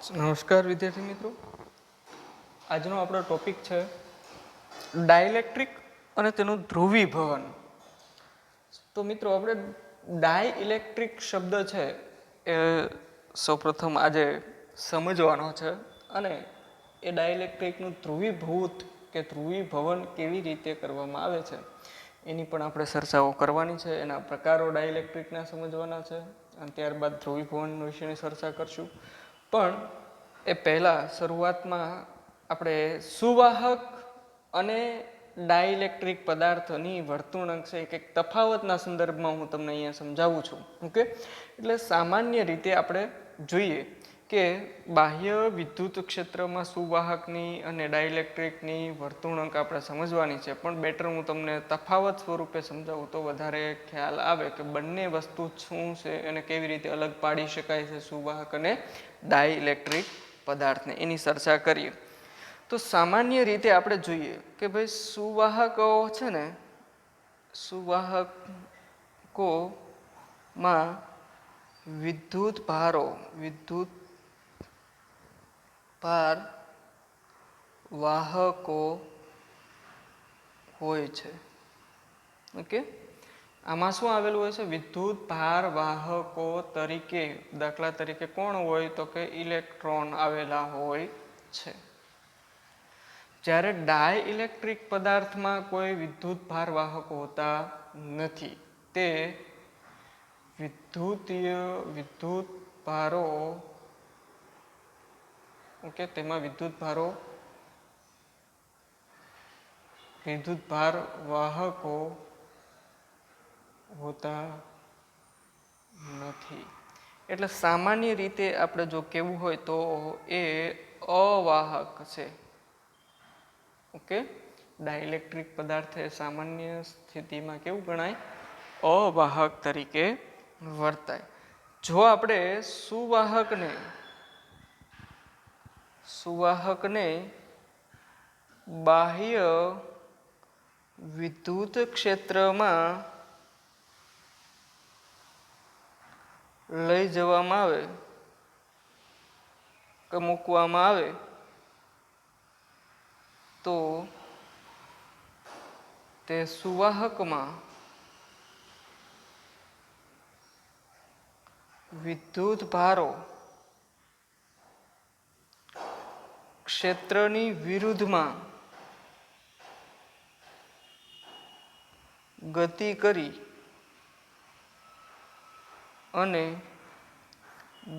નમસ્કાર વિદ્યાર્થી મિત્રો, આજનો આપણો ટોપિક છે ડાઇલેક્ટ્રિક અને તેનું ધ્રુવીભવન. તો મિત્રો આપણે ડાઇલેક્ટ્રિક શબ્દ છે એ સૌપ્રથમ આજે સમજવાનો છે અને એ ડાઇલેક્ટ્રિકનું ધ્રુવીભૂત કે ધ્રુવીભવન કેવી રીતે કરવામાં આવે છે એની પણ આપણે ચર્ચાઓ કરવાની છે. એના પ્રકારો ડાઇલેક્ટ્રિકના સમજવાના છે અને ત્યારબાદ ધ્રુવીભવન વિશેની ચર્ચા કરશું. પણ એ પહેલાં શરૂઆતમાં આપણે સુવાહક અને ડાઇલેક્ટ્રિક પદાર્થની વર્તણૂક છે કે તફાવતના સંદર્ભમાં હું તમને અહીંયા સમજાવું છું. ઓકે, એટલે સામાન્ય રીતે આપણે જોઈએ કે બાહ્ય વિદ્યુત ક્ષેત્રમાં સુવાહકની અને ડાઇલેક્ટ્રિકની વર્તણૂક આપણે સમજવાની છે, પણ બેટર હું તમને તફાવત સ્વરૂપે સમજાવું તો વધારે ખ્યાલ આવે કે બંને વસ્તુ શું છે અને કેવી રીતે અલગ પાડી શકાય છે સુવાહક અને ડાઇલેક્ટ્રિક પદાર્થને, એની ચર્ચા કરીએ. તો સામાન્ય રીતે આપણે જોઈએ કે ભાઈ સુવાહકો છે ને, સુવાહકોમાં વિદ્યુત ભાર વાહકો હોય છે. ઓકે, આમાં શું આવેલું હોય છે? વિદ્યુત ભાર વાહકો તરીકે, દાખલા તરીકે કોણ હોય તો કે ઇલેક્ટ્રોન આવેલા હોય છે. જ્યારે ડાઇલેક્ટ્રિક પદાર્થમાં કોઈ વિદ્યુત ભાર વાહકો હોતા નથી. તે વિદ્યુત ભારો ઓકે, તેમાં વિદ્યુત ભાર વાહકો હોતા નથી. એટલે સામાન્ય રીતે આપણે જો કહેવું હોય તો એ અવાહક છે. ઓકે, ડાઇલેક્ટ્રિક પદાર્થ એ સામાન્ય સ્થિતિમાં કેવું ગણાય? અવાહક તરીકે વર્તાય. જો આપણે સુવાહકને બાહ્ય વિદ્યુત ક્ષેત્રમાં લઈ જવામાં આવે કે મૂકવામાં આવે તો તે સુવાહકમાં વિદ્યુત ભારો ક્ષેત્રની વિરુદ્ધમાં ગતિ કરી અને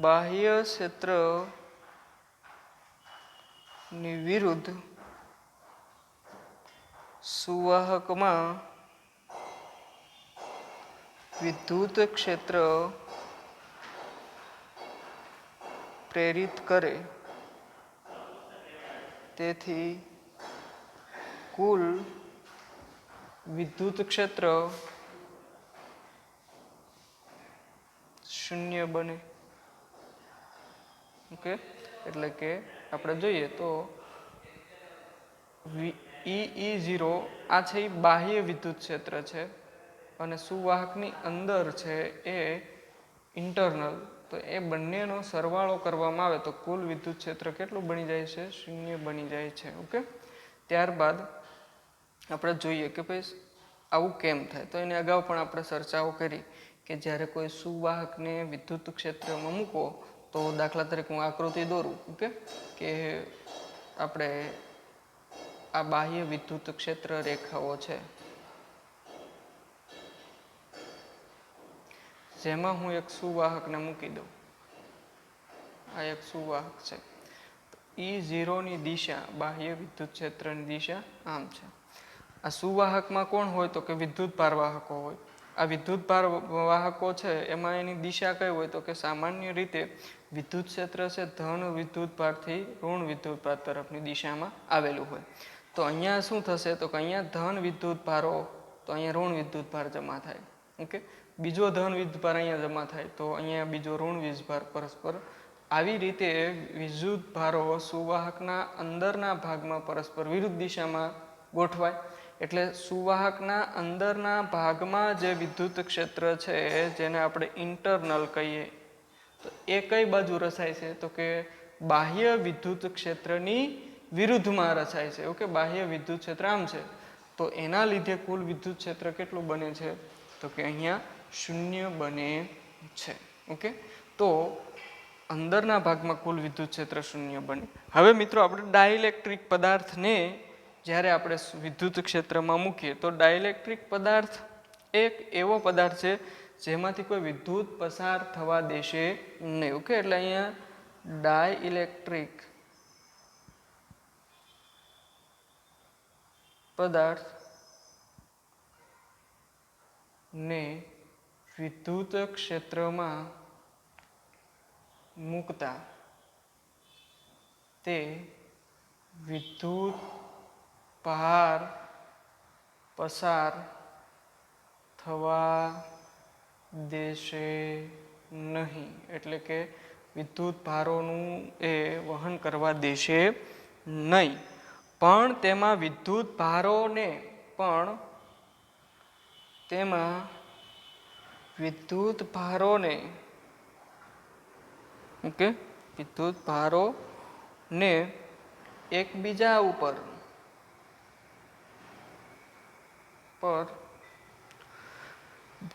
બાહ્ય ક્ષેત્રની વિરુદ્ધ સુવાહકમાં વિદ્યુત ક્ષેત્ર પ્રેરિત કરે. તેથી કુલ વિદ્યુત ક્ષેત્ર શૂન્ય બને. ઓકે, એટલે કે આપણે જોઈએ તો E0 આ છે એ બાહ્ય વિદ્યુત ક્ષેત્ર છે અને સુવાહકની અંદર છે એ ઇન્ટરનલ. તો એ બંનેનો સરવાળો કરવામાં આવે તો કુલ વિદ્યુત ક્ષેત્ર કેટલું બની જાય છે? શૂન્ય બની જાય છે. ઓકે, ત્યારબાદ આપણે જોઈએ કે ભાઈ આવું કેમ થાય. તો એની અગાઉ પણ આપણે ચર્ચાઓ કરી કે જ્યારે કોઈ સુવાહકને વિદ્યુત ક્ષેત્રમાં મૂકો તો દાખલા તરીકે હું આકૃતિ દોરું. ઓકે, કે આપણે આ બાહ્ય વિદ્યુત ક્ષેત્ર રેખાઓ છે જેમાં હું એક સુવાહકને મૂકી દઉં. આ એક સુવાહક છે. E0 ની દિશા, બાહ્ય વિદ્યુત ક્ષેત્રની દિશા આમ છે. આ સુવાહકમાં કોણ હોય તો કે વિદ્યુત ભાર વાહકો હોય. આ વિદ્યુત ભાર વાહકો છે એમાં એની દિશા કઈ હોય તો કે સામાન્ય રીતે વિદ્યુત ક્ષેત્ર છે ધન વિદ્યુત ભારથી ઋણ વિદ્યુત ભાર તરફની દિશામાં આવેલું હોય. તો અહીંયા શું થશે તો કે અહીંયા ધન વિદ્યુત ભારો તો અહીંયા ઋણ વિદ્યુત ભાર જમા થાય. ઓકે, બીજો ધન વિદ્યુત ભાર અહીંયા જમા થાય તો અહીંયા બીજો ઋણ વિદ્યુત ભાર પરસ્પર. આવી રીતે વિદ્યુત ભારો સુવાહકના અંદરના ભાગમાં પરસ્પર વિરુદ્ધ દિશામાં ગોઠવાય. એટલે સુવાહકના અંદરના ભાગમાં જે વિદ્યુત ક્ષેત્ર છે જેને આપણે ઇન્ટરનલ કહીએ તો એ કઈ બાજુ રસાય છે તો કે બાહ્ય વિદ્યુત ક્ષેત્રની વિરુદ્ધમાં રચાય છે. ઓકે, બાહ્ય વિદ્યુત ક્ષેત્ર આમ છે તો એના લીધે કુલ વિદ્યુત ક્ષેત્ર કેટલું બને છે તો કે અહીંયા 0 બને છે. ઓકે, તો અંદરના ભાગમાં કુલ વિદ્યુત ક્ષેત્ર 0 બને. હવે મિત્રો આપણે ડાઇલેક્ટ્રિક પદાર્થને જ્યારે આપણે વિદ્યુત ક્ષેત્રમાં મૂકીએ તો ડાઇલેક્ટ્રિક પદાર્થ એક એવો પદાર્થ છે જેમાંથી કોઈ વિદ્યુત પસાર થવા દેશે નહીં. ઓકે, એટલે અહીંયા ડાઇલેક્ટ્રિક પદાર્થ ને વિદ્યુત ક્ષેત્રમાં મૂકતા તે વિદ્યુત ભાર પસાર થવા દેશે નહીં. એટલે કે વિદ્યુત ભારોનું એ વહન કરવા દેશે નહીં. પણ તેમાં વિદ્યુત ભારોને ઓકે, વિદ્યુત ભારોને એકબીજા ઉપર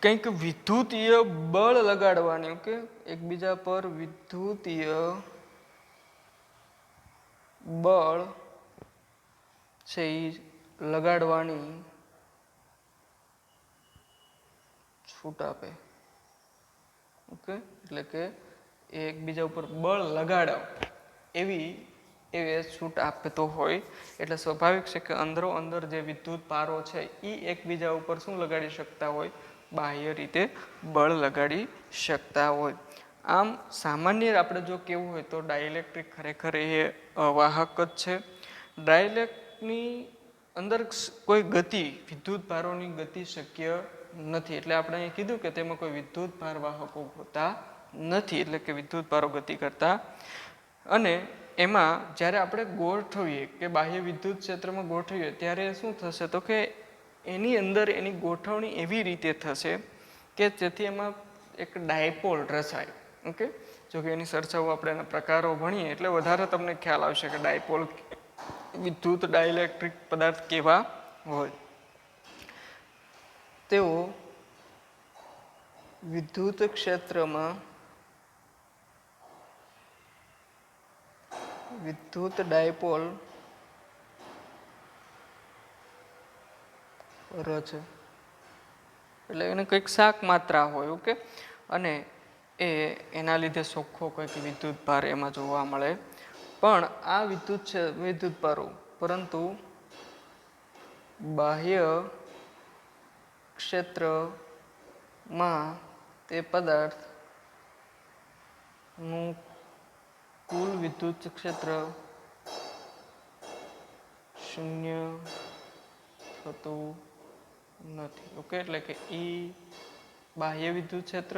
કંઈક વિદ્યુતીય બળ લગાડવાની. ઓકે, એકબીજા પર વિદ્યુતીય બળ છે એ લગાડવાની છૂટ આપે. ઓકે, એટલે કે એકબીજા ઉપર બળ લગાડો એવી છૂટ આપતો હોય એટલે સ્વાભાવિક છે કે અંદરો અંદર જે વિદ્યુત ભારો છે એ એકબીજા ઉપર શું લગાડી શકતા હોય, બાહ્ય રીતે બળ લગાડી શકતા હોય. આમ સામાન્ય આપણે જો કેવું હોય તો ડાઇલેક્ટ્રિક ખરેખર એ અવાહક જ છે. ડાઇલેક્ટ્રિકની અંદર કોઈ ગતિ, વિદ્યુત ભારોની ગતિ શક્ય નથી. એટલે આપણે અહીં કીધું કે તેમાં કોઈ વિદ્યુત ભાર વાહકો હોતા નથી, એટલે કે વિદ્યુત ભારો ગતિ કરતા. અને એમાં જ્યારે આપણે ગોઠવીએ કે બાહ્ય વિદ્યુત ક્ષેત્રમાં ગોઠવીએ ત્યારે શું થશે તો કે એની અંદર એની ગોઠવણી એવી રીતે થશે કે જેથી એમાં એક ડાયપોલ રચાય. ઓકે, જો કે એની ચર્ચાઓ આપણે એના પ્રકારો ભણીએ એટલે વધારે તમને ખ્યાલ આવશે કે ડાયપોલ વિદ્યુત ડાઇલેક્ટ્રિક પદાર્થ કેવા હોય. તેઓ વિદ્યુત ક્ષેત્રમાં વિદ્યુત ડાયપોલ રચે. એટલે એને કંઈક શાક માત્રા હોય. ઓકે, અને એના લીધે ચોખ્ખો કંઈક વિદ્યુત ભાર એમાં જોવા મળે. પણ આ વિદ્યુત ભારો પરંતુ બાહ્ય ક્ષેત્રમાં તે પદાર્થનું કુલ વિદ્યુત ક્ષેત્ર 0 થતું નથી. ઓકે, એટલે કે બાહ્ય વિદ્યુત ક્ષેત્ર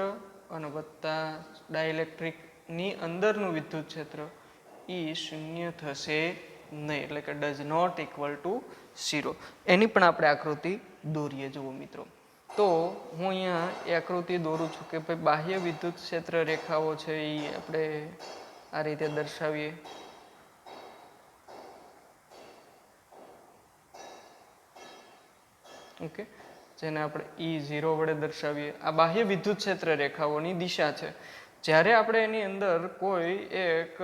અને વત્તા ડાઇલેક્ટ્રિકની અંદરનું વિદ્યુત ક્ષેત્ર 0 થશે નહીં. એટલે કે ડઝ નોટ ઇક્વલ ટુ 0. એની પણ આપણે આકૃતિ દોરીએ. જુઓ મિત્રો, તો હું અહીંયા એ આકૃતિ દોરું છું કે ભાઈ બાહ્ય વિદ્યુત ક્ષેત્ર રેખાઓ છે એ આપણે આ રીતે દર્શાવીએ. ઓકે, જેને આપણે E0 વડે દર્શાવીએ. આ બાહ્ય વિદ્યુત ક્ષેત્ર રેખાઓની દિશા છે. જ્યારે આપણે એની અંદર કોઈ એક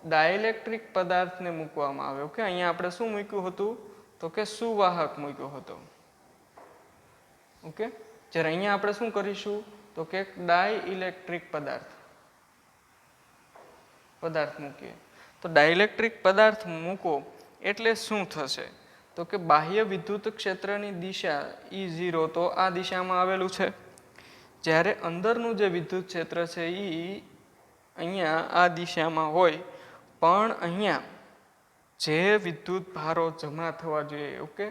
ડાઇલેક્ટ્રિક પદાર્થને મૂકવામાં આવે. ઓકે, અહીંયા આપણે શું મૂક્યું હતું તો કે સુવાહક મૂક્યો હતો. ઓકે, જ્યારે અહીંયા આપણે શું કરીશું તો કે ડાઇલેક્ટ્રિક પદાર્થ મૂકીએ. તો ડાઇલેક્ટ્રિક પદાર્થ મૂકો એટલે શું થશે તો કે બાહ્ય વિદ્યુત ક્ષેત્રની દિશા E0 તો આ દિશામાં આવેલું છે. જ્યારે અંદરનું જે વિદ્યુત ક્ષેત્ર છે એ અહીંયા આ દિશામાં હોય, પણ અહીંયા જે વિદ્યુત ભારો જમા થવા જોઈએ ઓકે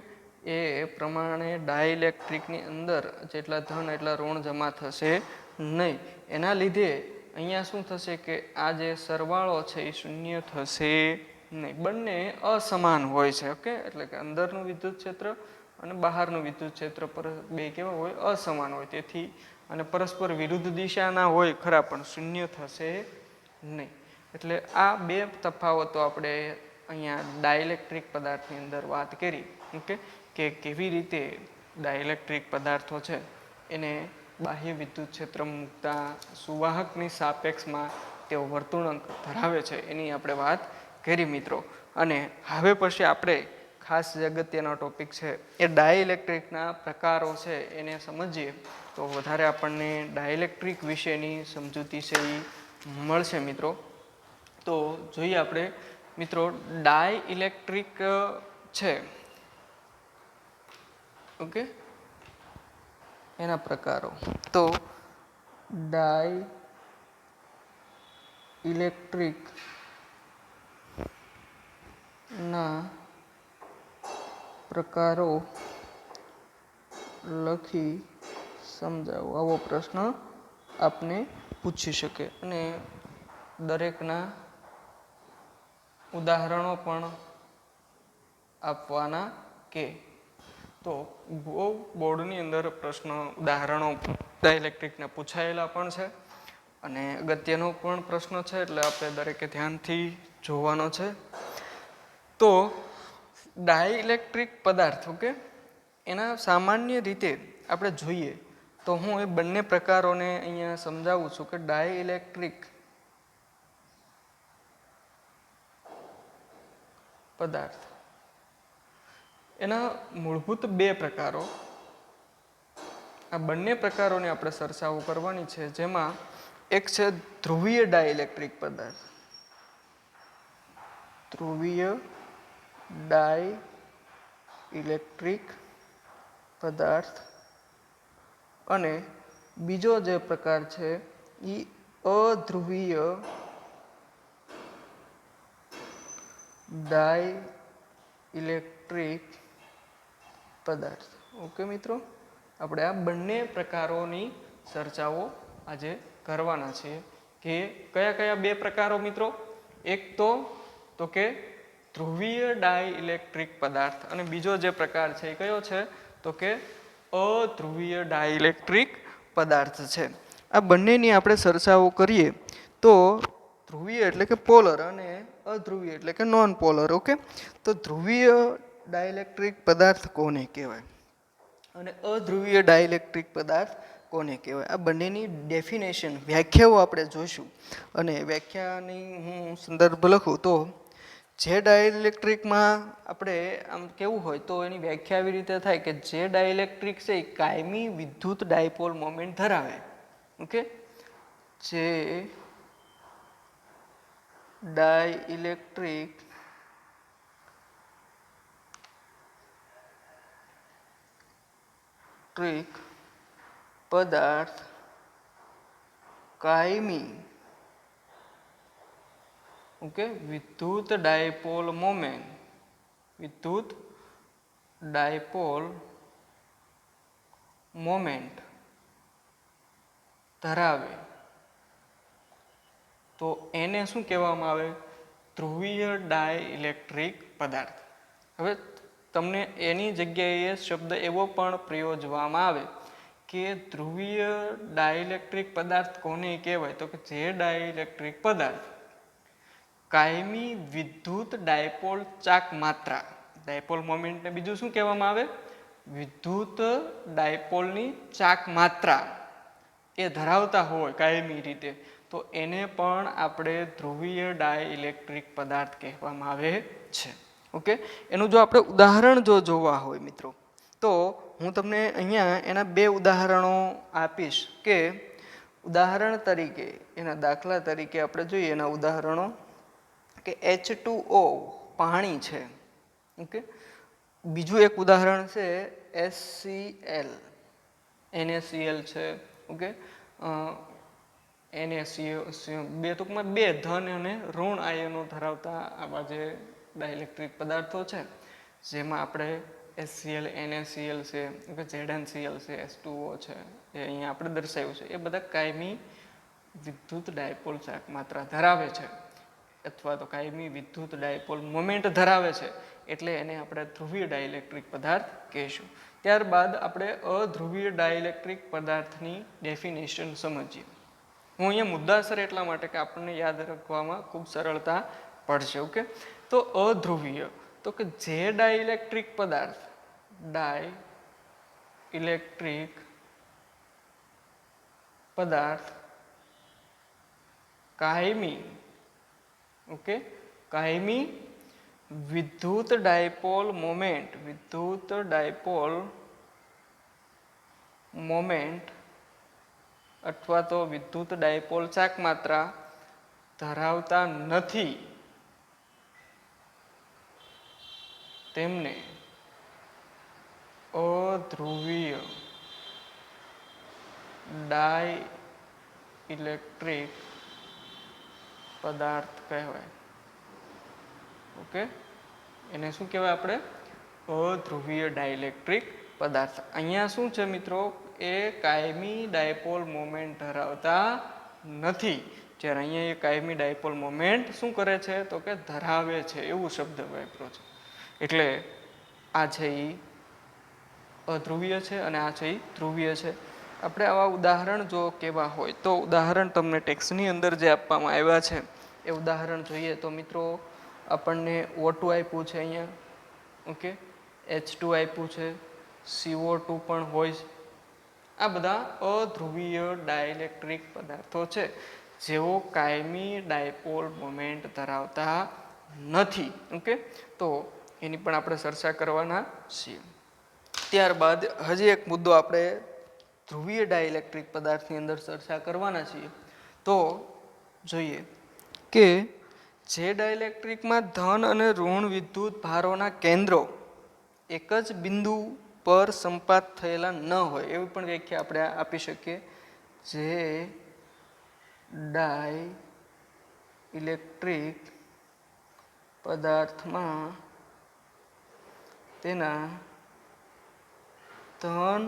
એ પ્રમાણે ડાઇલેક્ટ્રિકની અંદર જેટલા ધન એટલા ઋણ જમા થશે નહીં. એના લીધે અહીંયા શું થશે કે આ જે સરવાળો છે એ 0 થશે નહીં. બંને અસમાન હોય છે. ઓકે, એટલે કે અંદરનું વિદ્યુત ક્ષેત્ર અને બહારનું વિદ્યુત ક્ષેત્ર પર બે કેવા હોય, અસમાન હોય. તેથી અને પરસ્પર વિરુદ્ધ દિશાના હોય ખરા, પણ 0 થશે નહીં. એટલે આ બે તફાવતો આપણે અહીંયા ડાઇલેક્ટ્રિક પદાર્થની અંદર વાત કરી. ઓકે, કે કેવી રીતે ડાઇલેક્ટ્રિક પદાર્થો છે એને બાહ્ય વિદ્યુત ક્ષેત્ર મૂકતા સુવાહકની સાપેક્ષમાં તેઓ વર્તુળાંક ધરાવે છે એની આપણે વાત કરી મિત્રો. અને હવે પછી આપણે ખાસ જે અગત્યનો ટોપિક છે એ ડાઇલેક્ટ્રિકના પ્રકારો છે એને સમજીએ તો વધારે આપણને ડાઇલેક્ટ્રિક વિશેની સમજૂતી છે એ મળશે મિત્રો. તો જોઈએ આપણે મિત્રો ડાઇલેક્ટ્રિક છે ઓકે એના પ્રકારો. તો ડાઇલેક્ટ્રિક ના પ્રકારો લખી સમજાવો આવો પ્રશ્ન આપને પૂછી શકે અને દરેકના ઉદાહરણો પણ આપવાના કે. તો બહુ બોર્ડની અંદર પ્રશ્ન ઉદાહરણો ડાઇલેક્ટ્રિકના પૂછાયેલા પણ છે અને અગત્યનો પણ પ્રશ્ન છે એટલે આપણે દરેકે ધ્યાનથી જોવાનો છે. તો ડાઇલેક્ટ્રિક પદાર્થ ઓકે એના સામાન્ય રીતે આપણે જોઈએ તો હું એ બંને પ્રકારોને અહીંયા સમજાવું છું કે ડાઇલેક્ટ્રિક પદાર્થ એના મૂળભૂત બે પ્રકારો. આ બંને પ્રકારોને આપણે સરસાવો કરવાની છે જેમાં એક છે ધ્રુવીય ડાઇલેક્ટ્રિક પદાર્થ, ધ્રુવીય ડાઇલેક્ટ્રિક પદાર્થ અને બીજો જે પ્રકાર છે એ અધ્રુવીય ડાઇલેક્ટ્રિક પદાર્થ. ઓકે મિત્રો, આપણે આ બંને પ્રકારોની ચર્ચાઓ આજે કરવાના છે કે કયા કયા બે પ્રકારો મિત્રો. એક તો કે ધ્રુવીય ડાઇલેક્ટ્રિક પદાર્થ અને બીજો જે પ્રકાર છે એ કયો છે તો કે અધ્રુવીય ડાઇલેક્ટ્રિક પદાર્થ છે. આ બંનેની આપણે ચર્ચાઓ કરીએ તો ધ્રુવીય એટલે કે પોલર અને અધ્રુવીય એટલે કે નોન પોલર. ઓકે, તો ધ્રુવીય ડાઇલેક્ટ્રિક પદાર્થ કોને કહેવાય અને અધ્રુવીય ડાઇલેક્ટ્રિક પદાર્થ કોને કહેવાય આ બંનેની ડેફિનેશન વ્યાખ્યાઓ આપણે જોઈશું. અને વ્યાખ્યાની હું સંદર્ભ લખું તો જે ડાઇલેક્ટ્રિકમાં આપણે આમ કેવું હોય તો એની વ્યાખ્યા આવી રીતે થાય કે જે ડાઇલેક્ટ્રિક છે એ કાયમી વિદ્યુત ડાયપોલ મોમેન્ટ ધરાવે. ઓકે, જે ડાઇલેક્ટ્રિક પદાર્થ કાયમી ઓકે વિદ્યુત ડાયપોલ મોમેન્ટ ધરાવે તો એને શું કહેવામાં આવે ધ્રુવીય ડાઇલેક્ટ્રિક પદાર્થ. હવે તમને એની જગ્યાએ શબ્દ એવો પણ પ્રયોજવામાં આવે કે ધ્રુવીય ડાઇલેક્ટ્રિક પદાર્થ કોને કહેવાય તો કે જે ડાઇલેક્ટ્રિક પદાર્થ કાયમી વિદ્યુત ડાયપોલ ચાક માત્રા ડાયપોલ મોમેન્ટને બીજું શું કહેવામાં આવે વિદ્યુત ડાયપોલની ચાક માત્રા એ ધરાવતા હોય કાયમી રીતે તો એને પણ આપણે ધ્રુવીય ડાઇલેક્ટ્રિક પદાર્થ કહેવામાં આવે છે. ઓકે, એનું જો આપણે ઉદાહરણ જોવા હોય મિત્રો તો હું તમને અહીંયા એના બે ઉદાહરણો આપીશ કે ઉદાહરણ તરીકે એના દાખલા તરીકે આપણે જોઈએ એના ઉદાહરણો કે H2O પાણી છે. ઓકે, બીજું એક ઉદાહરણ છે HCl NaCl છે. ઓકે, NaCl બે ટૂંકમાં બે ધન અને ઋણ આયનો ધરાવતા આવા જે ડાઇલેક્ટ્રિક પદાર્થો છે જેમાં આપણે HCl NaCl છે કે ZnCl છે H2O છે એ અહીંયા આપણે દર્શાવ્યું છે એ બધા કાયમી વિદ્યુત ડાયપોલ ચાક માત્રા ધરાવે છે અથવા તો કાયમી વિદ્યુત ડાયપોલ મોમેન્ટ ધરાવે છે એટલે એને આપણે ધ્રુવીય ડાઇલેક્ટ્રિક પદાર્થ કહીશું. ત્યારબાદ આપણે અધ્રુવીય ડાઇલેક્ટ્રિક પદાર્થની ડેફિનેશન સમજીએ. હું અહીંયા મુદ્દાસર એટલા માટે કે આપણને યાદ રાખવામાં ખૂબ સરળતા પડશે. ઓકે, તો અધ્રુવીય તો કે જે ડાઇલેક્ટ્રિક પદાર્થ ડાઇલેક્ટ્રિક પદાર્થ કાયમી કાયમી વિદ્યુત ડાયપોલ મોમેન્ટ અથવા તો વિદ્યુત ડાયપોલ ચાકમાત્રા ધરાવતા નથી તેમને અધ્રુવીય ડાઇલેક્ટ્રિક પદાર્થ કહેવાય. ઓકે, એને શું કહેવાય આપણે? અધ્રુવીય ડાઇલેક્ટ્રિક પદાર્થ. અહીંયા શું છે મિત્રો? એ કાયમી ડાયપોલ મોમેન્ટ ધરાવતા નથી. જ્યારે અહીંયા એ કાયમી ડાયપોલ મોમેન્ટ શું કરે છે તો કે ધરાવે છે, એવું શબ્દ વાપર્યો છે. એટલે આ છે એ અધ્રુવીય છે અને આ છે એ ધ્રુવીય છે. આપણે આવા ઉદાહરણ જો કેવા હોય તો ઉદાહરણ તમને ટેક્સ્ટની અંદર જે આપવામાં આવ્યા છે એ ઉદાહરણ જોઈએ તો મિત્રો આપણને O2 આપ્યું છે અહીંયા. ઓકે, H2 આપ્યું છે, CO2 પણ હોય. આ બધા અધ્રુવીય ડાઇલેક્ટ્રિક પદાર્થો છે જેઓ કાયમી ડાયપોલ મોમેન્ટ ધરાવતા નથી. ઓકે, તો એની પણ આપણે ચર્ચા કરવાના છીએ. ત્યારબાદ હજી એક મુદ્દો આપણે ધ્રુવીય ડાઇલેક્ટ્રિક પદાર્થની અંદર ચર્ચા કરવાના છીએ. તો જોઈએ કે જે ડાઇલેક્ટ્રિકમાં ધન અને ઋણ વિદ્યુત ભારોના કેન્દ્રો એક જ બિંદુ પર સંપાત થયેલા ન હોય એવી પણ વ્યાખ્યા આપણે આપી શકીએ. જે ડાઇલેક્ટ્રિક પદાર્થમાં તેના ધન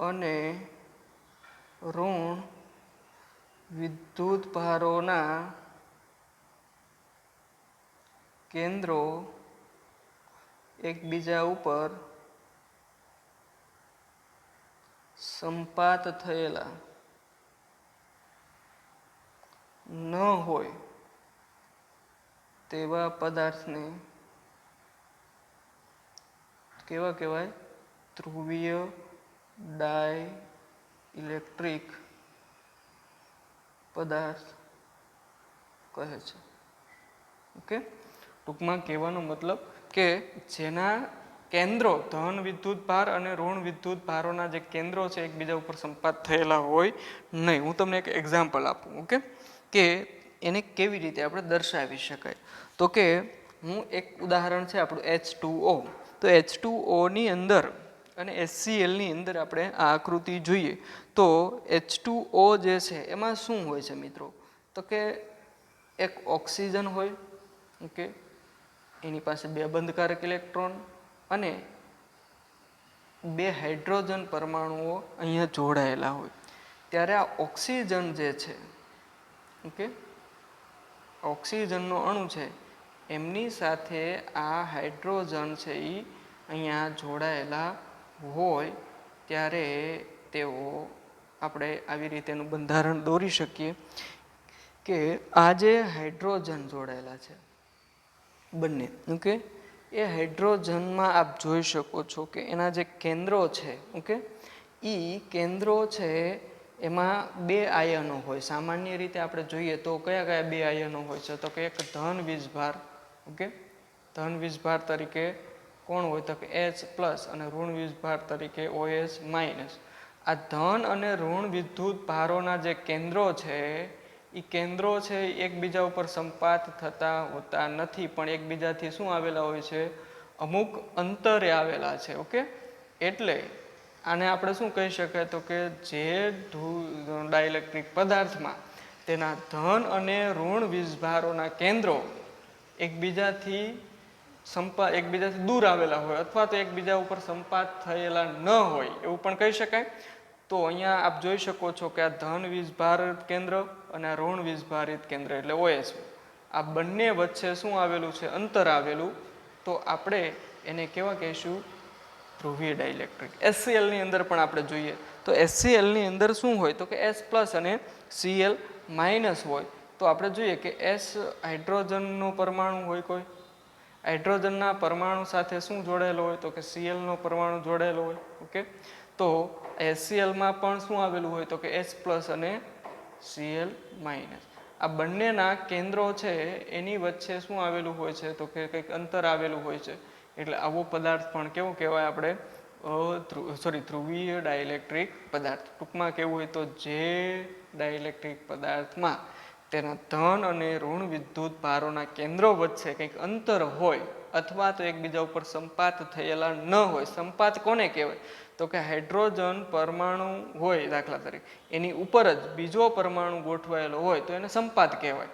અને ઋણ વિદ્યુત ભારોના કેન્દ્રો એકબીજા ઉપર સંપાત થયેલા ન હોય તેવા પદાર્થને કેવા કહેવાય? ધ્રુવીય ડાઇલેક્ટ્રિક પદાર્થ કહે છે. ઓકે, ટૂંકમાં કહેવાનો મતલબ કે જેના કેન્દ્રો ધન વિદ્યુત ભાર અને ઋણ વિદ્યુત ભારોના જે કેન્દ્રો છે એકબીજા ઉપર સંપાત થયેલા હોય નહીં. હું તમને એક એક્ઝામ્પલ આપું. ઓકે, કે એને કેવી રીતે આપણે દર્શાવી શકાય તો કે હું એક ઉદાહરણ છે આપણું H2O. તો H2Oની અંદર અને HClની અંદર આપણે આ આકૃતિ જોઈએ તો H2O જે છે એમાં શું હોય છે મિત્રો? તો કે એક ઓક્સિજન હોય. ઓકે, એની પાસે 2 બંધકારક ઇલેક્ટ્રોન અને 2 હાઇડ્રોજન પરમાણુઓ અહીંયા જોડાયેલા હોય. ત્યારે આ ઓક્સિજન જે છે, ઓકે, ઓક્સિજનનો અણુ છે એમની સાથે આ હાઇડ્રોજન છે એ અહીંયા જોડાયેલા હોય ત્યારે તેઓ આપણે આવી રીતેનું બંધારણ દોરી શકીએ કે આ જે હાઇડ્રોજન જોડાયેલા છે બંને, ઓકે, એ હાઇડ્રોજનમાં આપ જોઈ શકો છો કે એના જે કેન્દ્રો છે, ઓકે, એ કેન્દ્રો છે એમાં 2 આયનો હોય. સામાન્ય રીતે આપણે જોઈએ તો કયા કયા 2 આયનો હોય છે? તો કે એક ધન વીજભાર. ઓકે, ધન વીજભાર તરીકે કોણ હોય? તો કે H+ અને ઋણ વીજભાર તરીકે OH-. આ ધન અને ઋણ વિદ્યુત ભારોના જે કેન્દ્રો છે એ કેન્દ્રો છે એકબીજા ઉપર સંપાત થતા હોતા નથી, પણ એકબીજાથી શું આવેલા હોય છે? અમુક અંતરે આવેલા છે. ઓકે, એટલે આને આપણે શું કહી શકાય? તો કે જે ડાઇલેક્ટ્રિક પદાર્થમાં તેના ધન અને ઋણ વીજભારોના કેન્દ્રો એકબીજાથી દૂર આવેલા હોય અથવા તો એકબીજા ઉપર સંપાત થયેલા ન હોય એવું પણ કહી શકાય. તો અહીંયા આપ જોઈ શકો છો કે આ ધન વીજભારિત કેન્દ્ર અને આ ઋણ વીજભારિત કેન્દ્ર એટલે OH, આ બંને વચ્ચે શું આવેલું છે? અંતર આવેલું. તો આપણે એને કેવા કહીશું? ધ્રુવીય ડાઇલેક્ટ્રિક. HClની અંદર પણ આપણે જોઈએ તો HClની અંદર શું હોય? તો કે H+ અને Cl માઇનસ હોય તો આપણે જોઈએ કે એસ હાઇડ્રોજનનો પરમાણુ હોય, કોઈ હાઇડ્રોજનના પરમાણુ સાથે શું જોડાયેલો હોય તો કે સીએલનો પરમાણુ જોડાયેલો હોય. ઓકે, તો એસસીએલમાં પણ શું આવેલું હોય તો કે H પ્લસ અને Cl માઇનસ. આ બંનેના કેન્દ્રો છે એની વચ્ચે શું આવેલું હોય છે તો કે કંઈક અંતર આવેલું હોય છે. એટલે આવો પદાર્થ પણ કેવો કહેવાય આપણે ધ્રુવીય ડાઇલેક્ટ્રિક પદાર્થ. ટૂંકમાં કેવું હોય તો જે ડાઇલેક્ટ્રિક પદાર્થમાં તેના ધન અને ઋણ વિદ્યુત ભારોના કેન્દ્રો વચ્ચે કંઈક અંતર હોય અથવા તો એકબીજા ઉપર સંપાત થયેલા ન હોય. સંપાત કોને કહેવાય તો કે હાઇડ્રોજન પરમાણુ હોય દાખલા તરીકે એની ઉપર જ બીજો પરમાણુ ગોઠવાયેલો હોય તો એને સંપાત કહેવાય.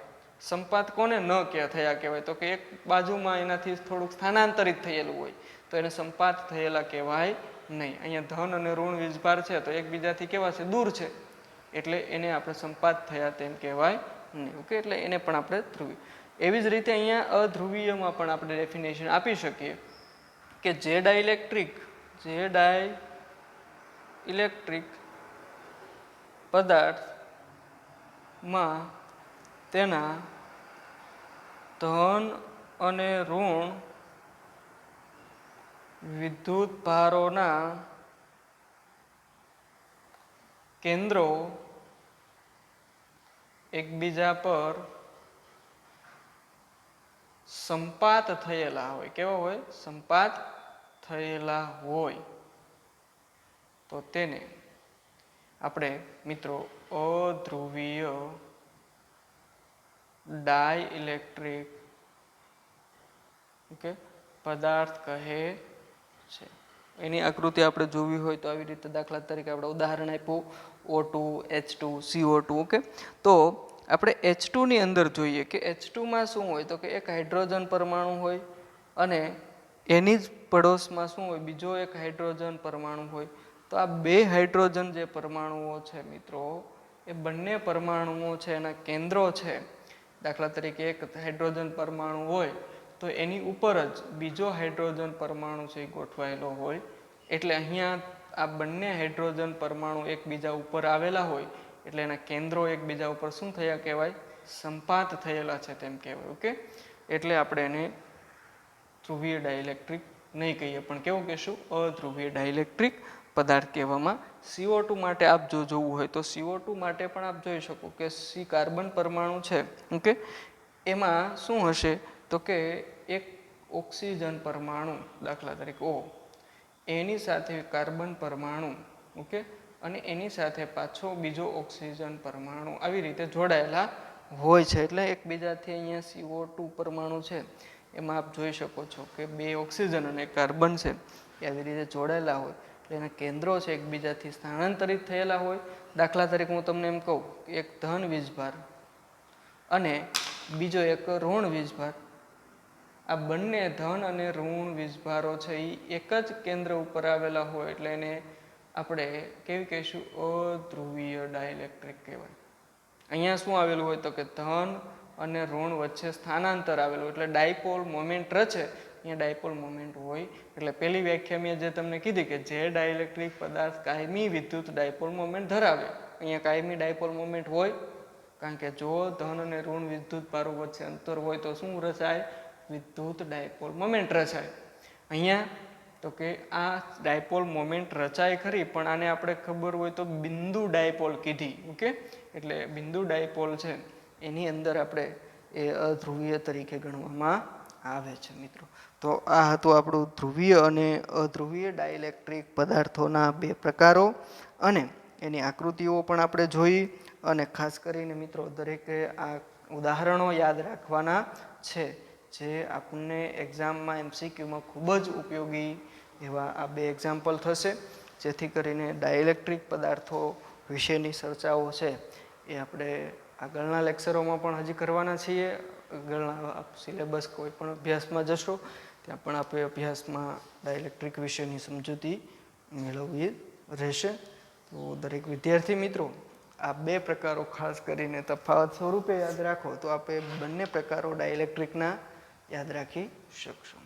સંપાત કોને ન થયા કહેવાય તો કે એક બાજુમાં એનાથી થોડુંક સ્થાનાંતરિત થયેલું હોય તો એને સંપાત થયેલા કહેવાય નહીં. અહીંયા ધન અને ઋણ વીજભાર છે તો એકબીજાથી કેવા છે, દૂર છે, એટલે એને આપણે સંપાત થયા તેમ કહેવાય નહીં. ઓકે, એટલે એને પણ આપણે ધ્રુવીય. એવી જ રીતે અહીંયા અધ્રુવીયમાં પણ આપણે ડેફિનેશન આપી શકીએ કે જે ડાઇલેક્ટ્રિક પદાર્થમાં તેના ધન અને ઋણ વિદ્યુત ભારોના કેન્દ્રો એકબીજા પર સંપાત થયેલા હોય. કેવા હોય? સંપાત થયેલા હોય તો તેને આપણે મિત્રો અધ્રુવીય ડાઇલેક્ટ્રિક ઓકે પદાર્થ કહે છે. એની આકૃતિ આપણે જોવી હોય તો આવી રીતે દાખલા તરીકે આપણે ઉદાહરણ આપ્યું O2, H2, CO2. ઓકે, તો આપણે H2 ની અંદર જોઈએ કે H2 માં શું હોય તો કે એક હાઇડ્રોજન પરમાણુ હોય અને એની જ પડોશમાં શું હોય, બીજો એક હાઇડ્રોજન પરમાણુ હોય. તો આ બે હાઇડ્રોજન જે પરમાણુઓ છે મિત્રો, એ બંને પરમાણુઓ છે એના કેન્દ્રો છે. દાખલા તરીકે એક હાઇડ્રોજન પરમાણુ હોય તો એની ઉપર જ બીજો હાઇડ્રોજન પરમાણુ છે એ ગોઠવાયેલો હોય. એટલે અહીંયા આ બંને હાઇડ્રોજન પરમાણુ એકબીજા ઉપર આવેલા હોય એટલે એના કેન્દ્રો એકબીજા ઉપર શું થયા કહેવાય, સંપાત થયેલા છે તેમ કહેવાય. ઓકે, એટલે આપણે એને ધ્રુવીય ડાઇલેક્ટ્રિક નહીં કહીએ પણ કેવું કહીશું, અધ્રુવીય ડાઇલેક્ટ્રિક પદાર્થ કહેવામાં. CO2 માટે આપ જો જોવું હોય તો CO2 માટે પણ આપ જોઈ શકો કે C કાર્બન પરમાણુ છે. ઓકે, એમાં શું હશે તો કે એક ઓક્સિજન પરમાણુ દાખલા તરીકે O, એની સાથે કાર્બન પરમાણુ, ઓકે, અને એની સાથે પાછો બીજો ઓક્સિજન પરમાણુ આવી રીતે જોડાયેલા હોય છે. એટલે એકબીજાથી અહીંયા CO2 પરમાણુ છે એમાં આપ જોઈ શકો છો કે બે ઓક્સિજન અને કાર્બન છે એ આવી રીતે જોડાયેલા હોય એટલે એના કેન્દ્રો છે એકબીજાથી સ્થાનાંતરિત થયેલા હોય. દાખલા તરીકે હું તમને એમ કહું કે એક ધન વીજભાર અને બીજો એક ઋણ વીજભાર, આ બંને ધન અને ઋણ વીજભારો છે એ એક જ કેન્દ્ર ઉપર આવેલા હોય એટલે એને આપણે કેવી કહીશું, અધ્રુવીય ડાઇલેક્ટ્રિક કહેવાય. અહીંયા શું આવેલું હોય તો કે ધન અને ઋણ વચ્ચે સ્થાનાંતર આવેલું એટલે ડાયપોલ મોમેન્ટ રચે, અહીંયા ડાયપોલ મોમેન્ટ હોય. એટલે પહેલી વ્યાખ્યા મેં જે તમને કીધી કે જે ડાઇલેક્ટ્રિક પદાર્થ કાયમી વિદ્યુત ડાયપોલ મોમેન્ટ ધરાવે, અહીંયા કાયમી ડાયપોલ મોમેન્ટ હોય કારણ કે જો ધન અને ઋણ વિદ્યુત ભારો વચ્ચે અંતર હોય તો શું રચાય, વિદ્યુત ડાયપોલ મોમેન્ટ રચાય. અહીંયા તો કે આ ડાયપોલ મોમેન્ટ રચાય ખરી પણ આને આપણે ખબર હોય તો બિંદુ ડાયપોલ કીધી. ઓકે, એટલે બિંદુ ડાયપોલ છે એની અંદર આપણે એ અધ્રુવીય તરીકે ગણવામાં આવે છે મિત્રો. તો આ હતું આપણું ધ્રુવીય અને અધ્રુવીય ડાઇલેક્ટ્રિક પદાર્થોના બે પ્રકારો અને એની આકૃતિઓ પણ આપણે જોઈ. અને ખાસ કરીને મિત્રો દરેકે આ ઉદાહરણો યાદ રાખવાના છે જે આપણને એક્ઝામમાં MCQમાં ખૂબ જ ઉપયોગી એવા આ બે એક્ઝામ્પલ થશે, જેથી કરીને ડાઇલેક્ટ્રિક પદાર્થો વિશેની ચર્ચાઓ છે એ આપણે આગળના લેક્ચરોમાં પણ હજી કરવાના છીએ. આગળના સિલેબસ કોઈ પણ અભ્યાસમાં જશો ત્યાં પણ આપણે અભ્યાસમાં ડાઇલેક્ટ્રિક વિશેની સમજૂતી મેળવવી રહેશે. તો દરેક વિદ્યાર્થી મિત્રો આ બે પ્રકારો ખાસ કરીને તફાવત સ્વરૂપે યાદ રાખો તો આપણે બંને પ્રકારો ડાઇલેક્ટ્રિકના યાદ રાખી શકશો.